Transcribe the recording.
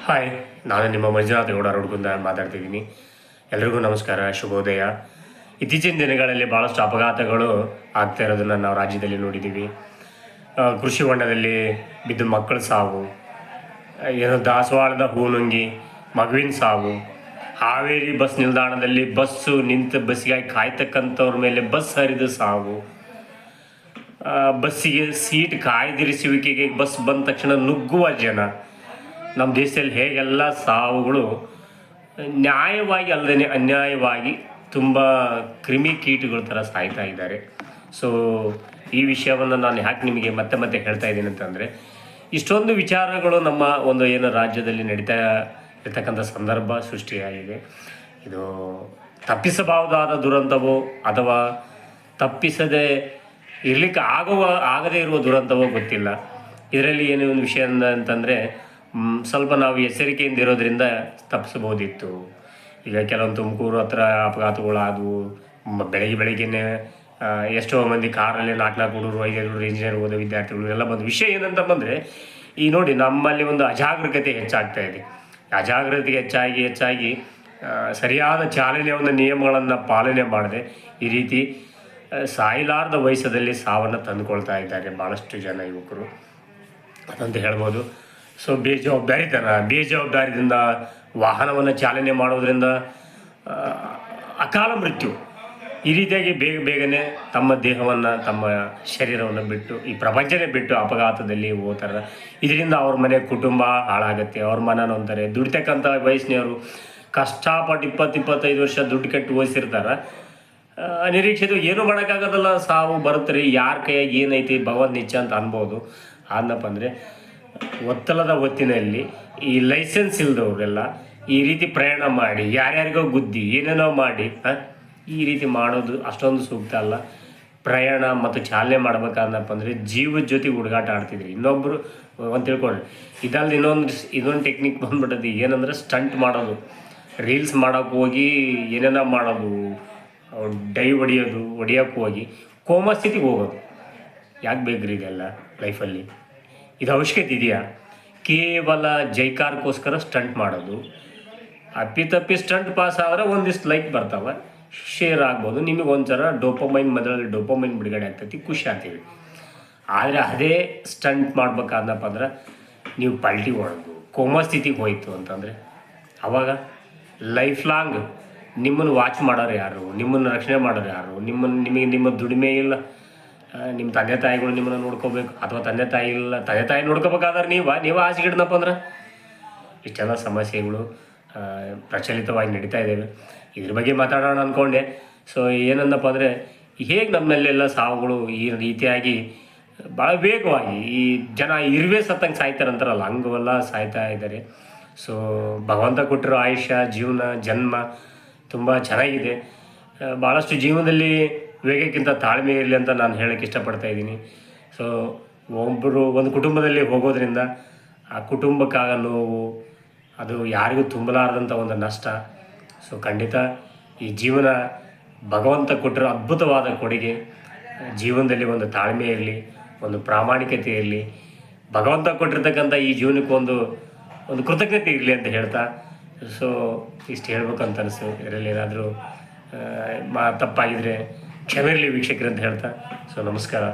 Hi, ನಾನು ನಿಮ್ಮ ಮಂಜುನಾಥ್ ಗೌಡ ರೋಡ್ಗುಂದ ಮಾತಾಡ್ತಿದ್ದೀನಿ. ಎಲ್ರಿಗೂ ನಮಸ್ಕಾರ, ಶುಭೋದಯ. ಇತ್ತೀಚಿನ ದಿನಗಳಲ್ಲಿ ಭಾಳಷ್ಟು ಅಪಘಾತಗಳು ಆಗ್ತಾ ಇರೋದನ್ನು ನಾವು ರಾಜ್ಯದಲ್ಲಿ ನೋಡಿದ್ದೀವಿ. ಕೃಷಿ ಹೊಂಡದಲ್ಲಿ ಬಿದ್ದು ಮಕ್ಕಳ ಸಾವು, ದಾಸವಾಳದ ಹೂ ನುಂಗಿ ಮಗುವಿನ ಸಾವು, ಹಾವೇರಿ ಬಸ್ ನಿಲ್ದಾಣದಲ್ಲಿ ಬಸ್ಸು ನಿಂತು ಬಸ್ಸಿಗಾಗಿ ಕಾಯ್ತಕ್ಕಂಥವ್ರ ಮೇಲೆ ಬಸ್ ಹರಿದು ಸಾವು, ಬಸ್ಸಿಗೆ ಸೀಟ್ ಕಾಯ್ದಿರಿಸುವಿಕೆಗೆ ಬಸ್ ಬಂದ ತಕ್ಷಣ ನುಗ್ಗುವ ಜನ. ನಮ್ಮ ದೇಶದಲ್ಲಿ ಹೇಗೆಲ್ಲ ಸಾವುಗಳು ನ್ಯಾಯವಾಗಿ ಅಲ್ಲದೇ ಅನ್ಯಾಯವಾಗಿ ತುಂಬ ಕ್ರಿಮಿಕೀಟಗಳ ಥರ ಸಾಯ್ತಾ ಇದ್ದಾರೆ. ಸೊ ಈ ವಿಷಯವನ್ನು ನಾನು ಯಾಕೆ ನಿಮಗೆ ಮತ್ತೆ ಮತ್ತೆ ಹೇಳ್ತಾ ಇದ್ದೀನಿ ಅಂತಂದರೆ, ಇಷ್ಟೊಂದು ವಿಚಾರಗಳು ನಮ್ಮ ಒಂದು ಏನು ರಾಜ್ಯದಲ್ಲಿ ನಡೀತಾ ಇರ್ತಕ್ಕಂಥ ಸಂದರ್ಭ ಸೃಷ್ಟಿಯಾಗಿದೆ. ಇದು ತಪ್ಪಿಸಬಹುದಾದ ದುರಂತವೋ ಅಥವಾ ತಪ್ಪಿಸದೆ ಇರಲಿಕ್ಕೆ ಆಗದೇ ಇರುವ ದುರಂತವೋ ಗೊತ್ತಿಲ್ಲ. ಇದರಲ್ಲಿ ಏನು ಒಂದು ವಿಷಯ ಅಂತಂದರೆ, ಸ್ವಲ್ಪ ನಾವು ಎಚ್ಚರಿಕೆಯಿಂದ ಇರೋದ್ರಿಂದ ತಪ್ಪಿಸ್ಬೋದಿತ್ತು. ಈಗ ಕೆಲವೊಂದು ತುಮಕೂರು ಹತ್ರ ಅಪಘಾತಗಳಾದವು. ಬೆಳಗ್ಗೆನೇ ಎಷ್ಟೋ ಮಂದಿ ಕಾರಲ್ಲಿ 4 ಹುಡುಗರು 5 ಹುಡುಗರು ಇಂಜಿನಿಯರ್ ಓದೋ ವಿದ್ಯಾರ್ಥಿಗಳು ಎಲ್ಲ ಬಂದು. ವಿಷಯ ಏನಂತ ಬಂದರೆ, ಈ ನೋಡಿ ನಮ್ಮಲ್ಲಿ ಒಂದು ಅಜಾಗರೂಕತೆ ಹೆಚ್ಚಾಗ್ತಾ ಇದೆ. ಅಜಾಗರೂಕತೆ ಹೆಚ್ಚಾಗಿ ಸರಿಯಾದ ಚಾಲನೆಯ ಒಂದು ನಿಯಮಗಳನ್ನು ಪಾಲನೆ ಮಾಡದೆ ಈ ರೀತಿ ಸಾಯಲಾರದ ವಯಸ್ಸದಲ್ಲಿ ಸಾವನ್ನು ತಂದುಕೊಳ್ತಾ ಇದ್ದಾರೆ ಭಾಳಷ್ಟು ಜನ ಯುವಕರು ಅದಂತ ಹೇಳ್ಬೋದು. ಸೊ ಬೇಜವಾಬ್ದಾರಿಯಿಂದ ವಾಹನವನ್ನು ಚಾಲನೆ ಮಾಡೋದ್ರಿಂದ ಅಕಾಲ ಮೃತ್ಯು. ಈ ರೀತಿಯಾಗಿ ಬೇಗನೆ ತಮ್ಮ ದೇಹವನ್ನು, ತಮ್ಮ ಶರೀರವನ್ನು ಬಿಟ್ಟು, ಈ ಪ್ರಪಂಚನೇ ಬಿಟ್ಟು ಅಪಘಾತದಲ್ಲಿ ಹೋಗ್ತಾರೆ. ಇದರಿಂದ ಅವ್ರ ಮನೆ ಕುಟುಂಬ ಹಾಳಾಗುತ್ತೆ, ಅವ್ರ ಮನ ನೊಂತಾರೆ. ದುಡಿತಕ್ಕಂಥ ವಯಸ್ಸಿನವರು ಕಷ್ಟಪಟ್ಟು 20-25 ವರ್ಷ ದುಡ್ಡು ಕಟ್ಟಿ ಓದಿಸಿರ್ತಾರೆ. ನಿರೀಕ್ಷಿತ ಏನೂ ಮಾಡೋಕ್ಕಾಗೋದಲ್ಲ, ಸಾವು ಬರುತ್ತೆ. ಯಾರ ಕೈಯಾಗಿ ಏನೈತಿ ಭಗವಂತ ನಿಚ್ಚ ಅಂತ ಅನ್ಬೋದು. ಆದ್ನಪ್ಪ ಅಂದರೆ, ಒತ್ತಲದ ಹೊತ್ತಿನಲ್ಲಿ ಈ ಲೈಸೆನ್ಸ್ ಇಲ್ಲದವ್ರೆಲ್ಲ ಈ ರೀತಿ ಪ್ರಯಾಣ ಮಾಡಿ ಯಾರ್ಯಾರಿಗೋ ಗುದ್ದಿ ಏನೇನೋ ಮಾಡಿ ಈ ರೀತಿ ಮಾಡೋದು ಅಷ್ಟೊಂದು ಸೂಕ್ತ ಅಲ್ಲ. ಪ್ರಯಾಣ ಮತ್ತು ಚಾಲನೆ ಮಾಡ್ಬೇಕಂದಪ್ಪ ಅಂದರೆ ಜೀವದ ಜೊತೆ ಹುಡುಗಾಟ ಆಡ್ತಿದ್ರಿ. ಇನ್ನೊಬ್ಬರು ಒಂದು ತಿಳ್ಕೊಳ್ರಿ. ಇದಲ್ದು ಇನ್ನೊಂದು ಟೆಕ್ನಿಕ್ ಬಂದ್ಬಿಟ್ಟದು. ಏನಂದ್ರೆ ಸ್ಟಂಟ್ ಮಾಡೋದು, ರೀಲ್ಸ್ ಮಾಡೋಕ್ಕೆ ಹೋಗಿ ಏನೇನೋ ಮಾಡೋದು, ಹೊಡಿಯೋಕ್ಕೆ ಹೋಗಿ ಕೋಮಾ ಸ್ಥಿತಿಗೆ ಹೋಗೋದು. ಯಾಕೆ ಬೇಕ್ರಿ ಇದೆಲ್ಲ ಲೈಫಲ್ಲಿ? ಇದು ಅವಶ್ಯಕತೆ ಇದೆಯಾ? ಕೇವಲ ಜೈಕಾರಕ್ಕೋಸ್ಕರ ಸ್ಟಂಟ್ ಮಾಡೋದು. ಅಪ್ಪಿತಪ್ಪಿ ಸ್ಟಂಟ್ ಪಾಸ್ ಆದರೆ ಒಂದಿಷ್ಟು ಲೈಕ್ ಬರ್ತಾವೆ, ಶೇರ್ ಆಗ್ಬೋದು, ನಿಮಗೆ ಒಂಥರ ಮೊದಲಲ್ಲಿ ಡೋಪಮೈನ್ ಬಿಡುಗಡೆ ಆಗ್ತೈತಿ, ಖುಷಿ ಆಗ್ತೀವಿ. ಆದರೆ ಅದೇ ಸ್ಟಂಟ್ ಮಾಡ್ಬೇಕಾದಪ್ಪ ಅಂದ್ರೆ ನೀವು ಪಲ್ಟಿ ಹೊಡೆದು ಕೋಮಾ ಸ್ಥಿತಿಗೆ ಹೋಯ್ತು ಅಂತಂದರೆ ಆವಾಗ ಲೈಫ್ ಲಾಂಗ್ ನಿಮ್ಮನ್ನು ವಾಚ್ ಮಾಡೋರು ಯಾರು? ನಿಮ್ಮನ್ನು ರಕ್ಷಣೆ ಮಾಡೋರು ಯಾರು? ನಿಮ್ಮ ದುಡಿಮೆ ಇಲ್ಲ, ನಿಮ್ಮ ತಂದೆ ತಾಯಿಗಳು ನಿಮ್ಮನ್ನು ನೋಡ್ಕೋಬೇಕು. ಅಥವಾ ತಂದೆ ತಾಯಿ ನೋಡ್ಕೋಬೇಕಾದ್ರೆ ನೀವು ಆಸೆಗಿಡ್ನಪ್ಪ ಅಂದ್ರೆ ಇಷ್ಟೆಲ್ಲ ಸಮಸ್ಯೆಗಳು ಪ್ರಚಲಿತವಾಗಿ ನಡೀತಾ ಇದ್ದಾವೆ. ಇದ್ರ ಬಗ್ಗೆ ಮಾತಾಡೋಣ ಅಂದ್ಕೊಂಡೆ. ಸೊ ಏನಂದಪ್ಪ ಅಂದರೆ, ಹೇಗೆ ನಮ್ಮಲ್ಲೆಲ್ಲ ಸಾವುಗಳು ಈ ರೀತಿಯಾಗಿ ಭಾಳ ವೇಗವಾಗಿ ಈ ಜನ ಇರುವೆ ಸತ್ತಂಗೆ ಸಾಯ್ತಾರಂತಾರಲ್ಲ, ಹಂಗೆಲ್ಲ ಸಾಯ್ತಾ ಇದ್ದಾರೆ. ಸೊ ಭಗವಂತ ಕೊಟ್ಟಿರೋ ಆಯುಷ್ಯ, ಜೀವನ, ಜನ್ಮ ತುಂಬ ಚೆನ್ನಾಗಿದೆ. ಭಾಳಷ್ಟು ಜೀವನದಲ್ಲಿ ವೇಗಕ್ಕಿಂತ ತಾಳ್ಮೆ ಇರಲಿ ಅಂತ ನಾನು ಹೇಳೋಕ್ಕೆ ಇಷ್ಟಪಡ್ತಾ ಇದ್ದೀನಿ. ಸೊ ಒಂದು ಕುಟುಂಬದಲ್ಲಿ ಹೋಗೋದ್ರಿಂದ ಆ ಕುಟುಂಬಕ್ಕಾಗ ನೋವು, ಅದು ಯಾರಿಗೂ ತುಂಬಲಾರದಂಥ ಒಂದು ನಷ್ಟ. ಸೊ ಖಂಡಿತ ಈ ಜೀವನ ಭಗವಂತ ಕೊಟ್ಟಿರೋ ಅದ್ಭುತವಾದ ಕೊಡುಗೆ. ಜೀವನದಲ್ಲಿ ಒಂದು ತಾಳ್ಮೆ ಇರಲಿ, ಒಂದು ಪ್ರಾಮಾಣಿಕತೆ ಇರಲಿ, ಭಗವಂತ ಕೊಟ್ಟಿರ್ತಕ್ಕಂಥ ಈ ಜೀವನಕ್ಕೆ ಒಂದು ಕೃತಜ್ಞತೆ ಇರಲಿ ಅಂತ ಹೇಳ್ತಾ, ಸೊ ಇಷ್ಟು ಹೇಳ್ಬೇಕಂತ ಅನಿಸ್ತು. ಇದರಲ್ಲಿ ಏನಾದರೂ ತಪ್ಪಾಗಿದ್ದರೆ ಕ್ಷಮೆ ಇರಲಿ ವೀಕ್ಷಕರು ಅಂತ ಹೇಳ್ತಾ, ಸೊ ನಮಸ್ಕಾರ.